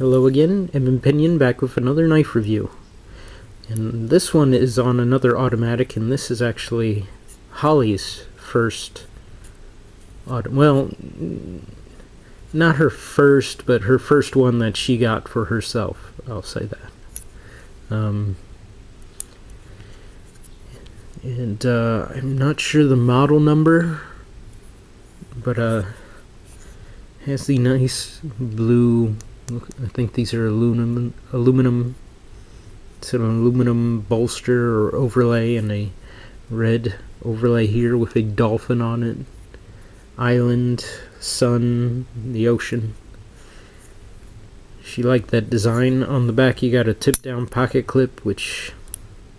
Hello again, Opinion back with another knife review. And this one is on another automatic, and this is actually Hollie's first well, not her first, but her first one that she got for herself, I'll say that. I'm not sure the model number, but has the nice blue, I think these are aluminum. It's an aluminum bolster or overlay, and a red overlay here with a dolphin on it. Island, sun, the ocean. She liked that design. On the back you got a tip down pocket clip, which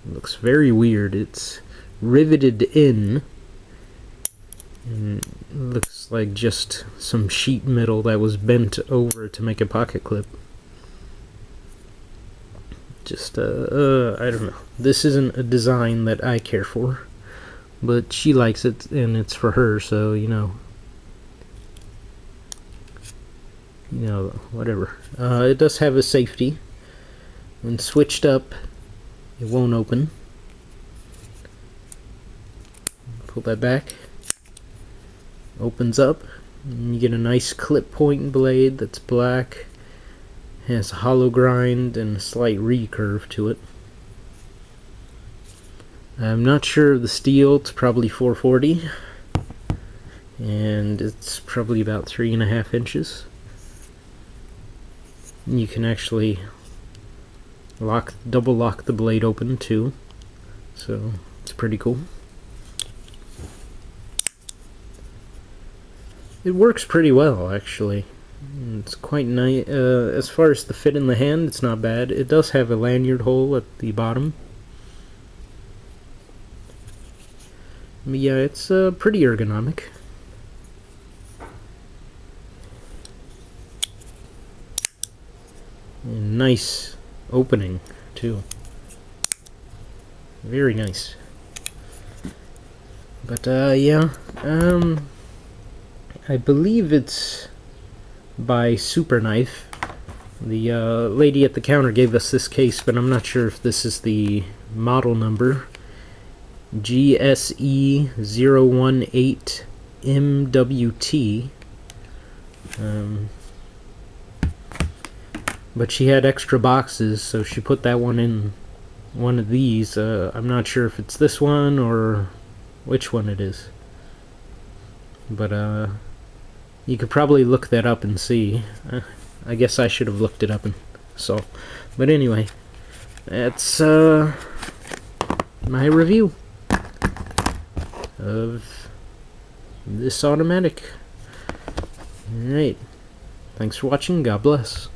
looks very weird. It's riveted in, and looks like just some sheet metal that was bent over to make a pocket clip. Just I don't know. This isn't a design that I care for, but she likes it and it's for her, so whatever. It does have a safety. When switched up, it won't open. Pull that back. Opens up, and you get a nice clip point blade that's black. Has a hollow grind and a slight recurve to it. I'm not sure of the steel. It's probably 440, and it's probably about 3.5 inches. You can actually double lock the blade open too, so it's pretty cool. It works pretty well, actually. It's quite nice. As far as the fit in the hand, it's not bad. It does have a lanyard hole at the bottom. But yeah, it's pretty ergonomic. And nice opening, too. Very nice. But yeah, I believe it's by Super Knife. The lady at the counter gave us this case, but I'm not sure if this is the model number. GSE018MWT. But she had extra boxes, so she put that one in one of these. I'm not sure if it's this one or which one it is. But you could probably look that up and see. I guess I should have looked it up and saw. But anyway, that's my review of this automatic. Alright. Thanks for watching. God bless.